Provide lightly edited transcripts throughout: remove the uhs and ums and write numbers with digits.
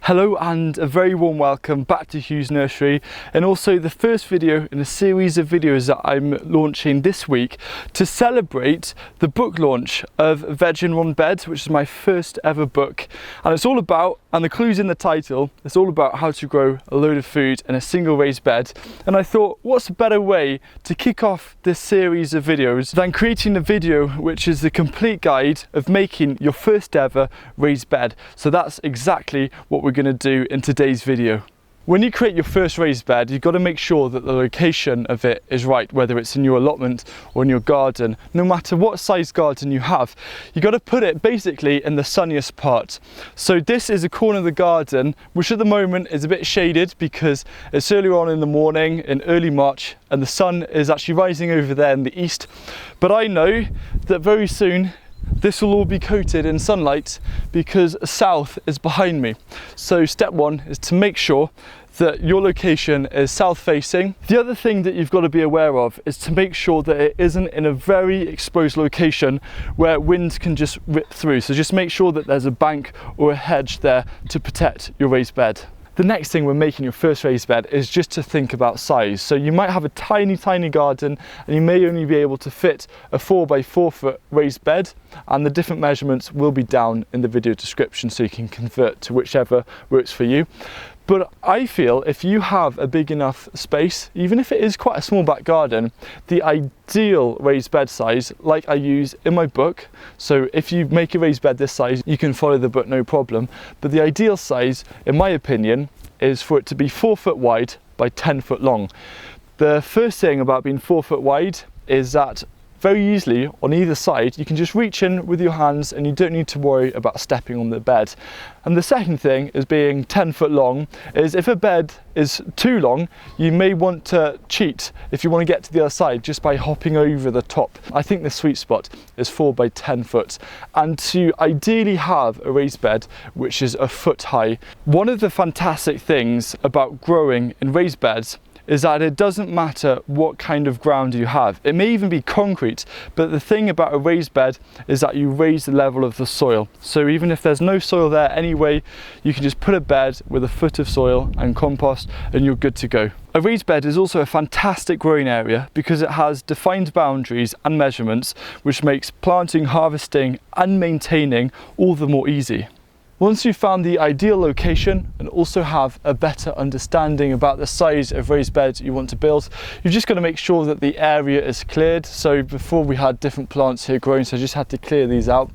Hello and a very warm welcome back to HuwsNursery, and also the first video in a series of videos that I'm launching this week to celebrate the book launch of Veg in One Bed, which is my first ever book. And it's all about, and the clue's in the title, it's all about how to grow a load of food in a single raised bed. And I thought, what's a better way to kick off this series of videos than creating a video which is the complete guide of making your first ever raised bed. So that's exactly what we're going to do in today's video. When you create your first raised bed, you've got to make sure that the location of it is right, whether it's in your allotment or in your garden. No matter what size garden you have, you've got to put it basically in the sunniest part. So this is a corner of the garden, which at the moment is a bit shaded because it's earlier on in the morning in early March and the sun is actually rising over there in the east. But I know that very soon this will all be coated in sunlight because south is behind me. So step one is to make sure that your location is south facing. The other thing that you've got to be aware of is to make sure that it isn't in a very exposed location where wind can just rip through. So just make sure that there's a bank or a hedge there to protect your raised bed. The next thing when making your first raised bed is just to think about size. So you might have a tiny garden and you may only be able to fit a 4 by 4 foot raised bed, and the different measurements will be down in the video description so you can convert to whichever works for you. But I feel if you have a big enough space, even if it is quite a small back garden, the ideal raised bed size, like I use in my book, so if you make a raised bed this size, you can follow the book no problem, but the ideal size, in my opinion, is for it to be 4 foot wide by 10 foot long. The first thing about being 4 foot wide is that very easily on either side you can just reach in with your hands and you don't need to worry about stepping on the bed. And the second thing is being 10 foot long is if a bed is too long, you may want to cheat if you want to get to the other side just by hopping over the top. I think the sweet spot is 4 by 10 foot, and to ideally have a raised bed which is a foot high. One of the fantastic things about growing in raised beds is that it doesn't matter what kind of ground you have. It may even be concrete, but the thing about a raised bed is that you raise the level of the soil. So even if there's no soil there anyway, you can just put a bed with a foot of soil and compost and you're good to go. A raised bed is also a fantastic growing area because it has defined boundaries and measurements, which makes planting, harvesting and maintaining all the more easy. Once you've found the ideal location and also have a better understanding about the size of raised beds you want to build, you've just got to make sure that the area is cleared. So before we had different plants here growing, so I just had to clear these out.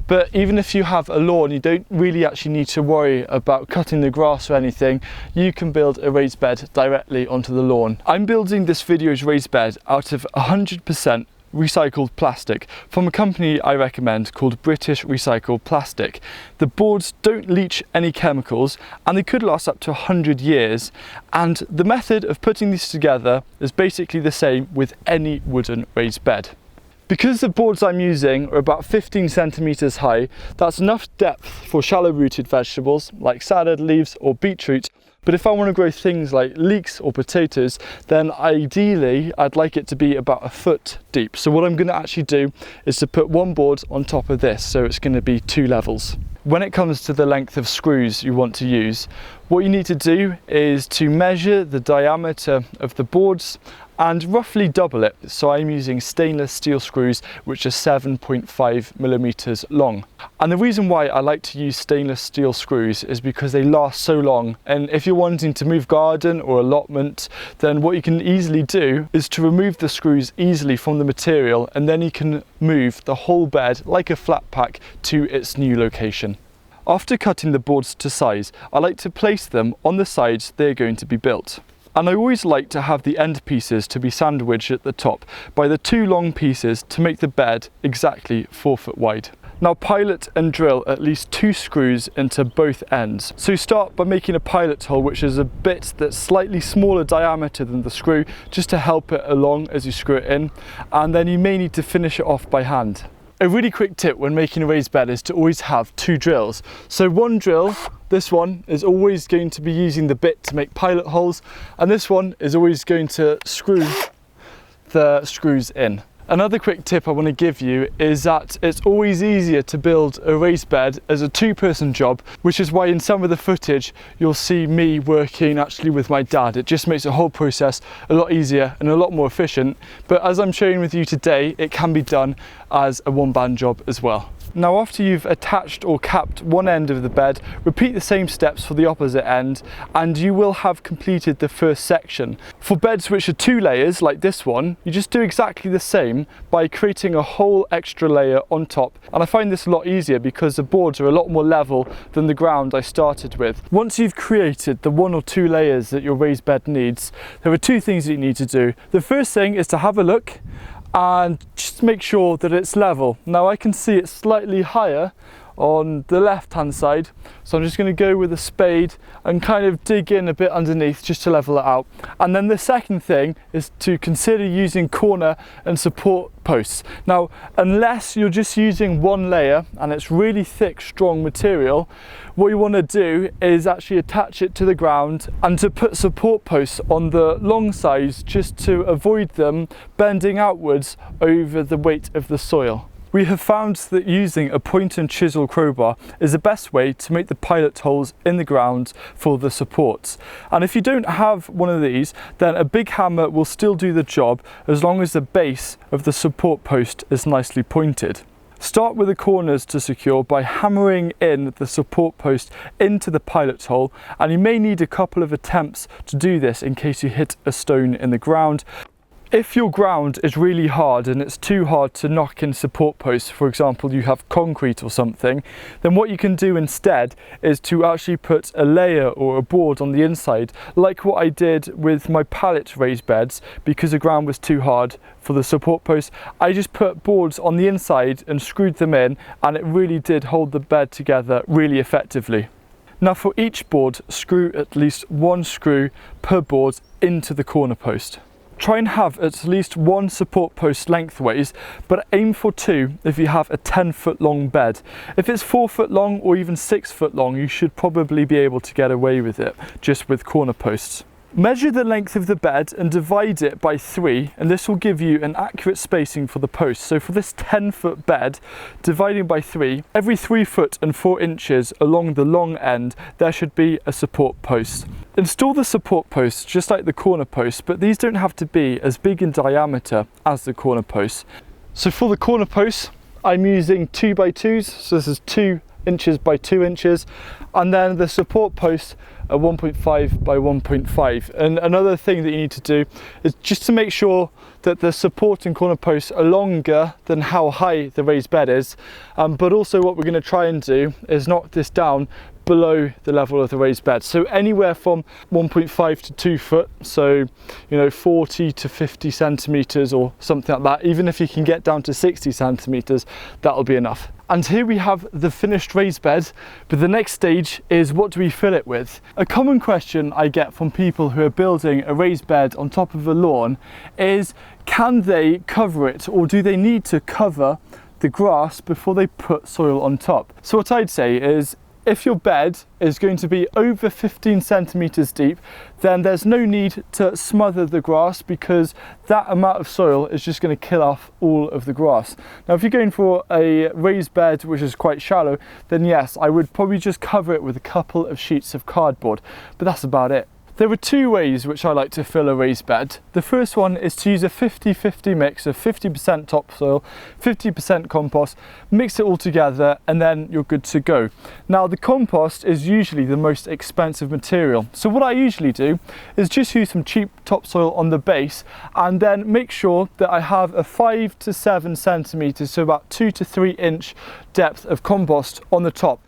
But even if you have a lawn, you don't really actually need to worry about cutting the grass or anything. You can build a raised bed directly onto the lawn. I'm building this video's raised bed out of 100% recycled plastic from a company I recommend called British Recycled Plastic. The boards don't leach any chemicals and they could last up to 100 years, and the method of putting these together is basically the same with any wooden raised bed. Because the boards I'm using are about 15 centimeters high, that's enough depth for shallow rooted vegetables like salad leaves or beetroot. But if I want to grow things like leeks or potatoes, then ideally I'd like it to be about a foot deep. So what I'm going to actually do is to put one board on top of this, so it's going to be 2 levels. When it comes to the length of screws you want to use, what you need to do is to measure the diameter of the boards and roughly double it. So I'm using stainless steel screws which are 7.5 millimeters long. And the reason why I like to use stainless steel screws is because they last so long, and if you're wanting to move garden or allotment, then what you can easily do is to remove the screws easily from the material, and then you can move the whole bed like a flat pack to its new location. After cutting the boards to size, I like to place them on the sides they're going to be built. And I always like to have the end pieces to be sandwiched at the top by the 2 long pieces to make the bed exactly 4 foot wide. Now pilot and drill at least 2 screws into both ends. So start by making a pilot hole, which is a bit that's slightly smaller diameter than the screw, just to help it along as you screw it in, and then you may need to finish it off by hand. A really quick tip when making a raised bed is to always have 2 drills. So one drill, this one, is always going to be using the bit to make pilot holes, and this one is always going to screw the screws in. Another quick tip I want to give you is that it's always easier to build a raised bed as a two-person job, which is why in some of the footage you'll see me working actually with my dad. It just makes the whole process a lot easier and a lot more efficient. But as I'm sharing with you today, it can be done as a one-man job as well. Now, after you've attached or capped one end of the bed, repeat the same steps for the opposite end and you will have completed the first section. For beds which are 2 layers like this one, you just do exactly the same by creating a whole extra layer on top. And I find this a lot easier because the boards are a lot more level than the ground I started with. Once you've created the 1 or 2 layers that your raised bed needs, there are 2 things that you need to do. The first thing is to have a look and just make sure that it's level. Now I can see it's slightly higher on the left hand side, so I'm just going to go with a spade and kind of dig in a bit underneath just to level it out. And then the second thing is to consider using corner and support posts. Now, unless you're just using one layer and it's really thick, strong material, what you want to do is actually attach it to the ground and to put support posts on the long sides just to avoid them bending outwards over the weight of the soil. We have found that using a point and chisel crowbar is the best way to make the pilot holes in the ground for the supports. And if you don't have one of these, then a big hammer will still do the job as long as the base of the support post is nicely pointed. Start with the corners to secure by hammering in the support post into the pilot hole, and you may need a couple of attempts to do this in case you hit a stone in the ground. If your ground is really hard and it's too hard to knock in support posts, for example you have concrete or something, then what you can do instead is to actually put a layer or a board on the inside, like what I did with my pallet raised beds. Because the ground was too hard for the support posts, I just put boards on the inside and screwed them in, and it really did hold the bed together really effectively. Now for each board, screw at least 1 screw per board into the corner post. Try and have at least 1 support post lengthways, but aim for 2 if you have a 10-foot long bed. If it's 4 foot long or even 6 foot long, you should probably be able to get away with it just with corner posts. Measure the length of the bed and divide it by 3, and this will give you an accurate spacing for the posts. So for this 10-foot bed, dividing by 3, every 3 foot and 4 inches along the long end, there should be a support post. Install the support posts just like the corner posts, but these don't have to be as big in diameter as the corner posts. So for the corner posts, I'm using 2x2s, so this is 2 inches by 2 inches, and then the support posts are 1.5 by 1.5. And another thing that you need to do is just to make sure that the support and corner posts are longer than how high the raised bed is, but also what we're going to try and do is knock this down below the level of the raised bed. So anywhere from 1.5 to 2 foot, so 40 to 50 centimeters or something like that. Even if you can get down to 60 centimeters, that'll be enough. And here we have the finished raised bed, but the next stage is, what do we fill it with? A common question I get from people who are building a raised bed on top of a lawn is, can they cover it, or do they need to cover the grass before they put soil on top? So what I'd say is, if your bed is going to be over 15 centimeters deep, then there's no need to smother the grass, because that amount of soil is just going to kill off all of the grass. Now if you're going for a raised bed which is quite shallow, then yes, I would probably just cover it with a couple of sheets of cardboard, but that's about it. There are 2 ways which I like to fill a raised bed. The first one is to use a 50-50 mix of 50% topsoil, 50% compost, mix it all together, and then you're good to go. Now the compost is usually the most expensive material, so what I usually do is just use some cheap topsoil on the base, and then make sure that I have a 5 to 7 centimeters, so about 2 to 3 inch depth of compost on the top.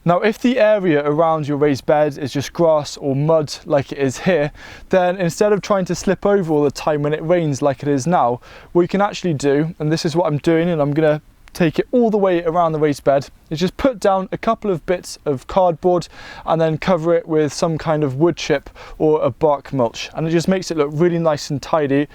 Now if the area around your raised bed is just grass or mud like it is here, then instead of trying to slip over all the time when it rains like it is now, what you can actually do, and this is what I'm doing, and I'm going to take it all the way around the raised bed, is just put down a couple of bits of cardboard and then cover it with some kind of wood chip or a bark mulch, and it just makes it look really nice and tidy.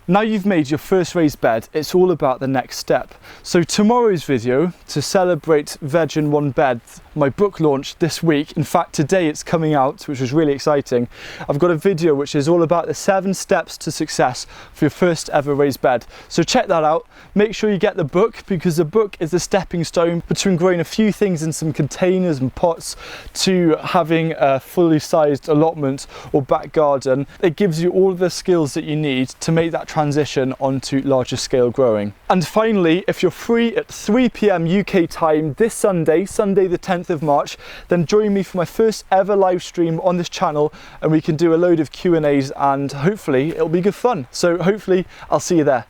Now you've made your first raised bed, it's all about the next step. So tomorrow's video, to celebrate Veg in One Bed, my book launch this week, in fact today it's coming out, which was really exciting. I've got a video which is all about the 7 steps to success for your first ever raised bed. So check that out. Make sure you get the book, because the book is the stepping stone between growing a few things in some containers and pots to having a fully sized allotment or back garden. It gives you all the skills that you need to make that transition onto larger scale growing. And finally, if you're free at 3 p.m. UK time this Sunday, Sunday the 10th of March, then join me for my first ever live stream on this channel, and we can do a load of Q&As and hopefully it'll be good fun. So hopefully I'll see you there.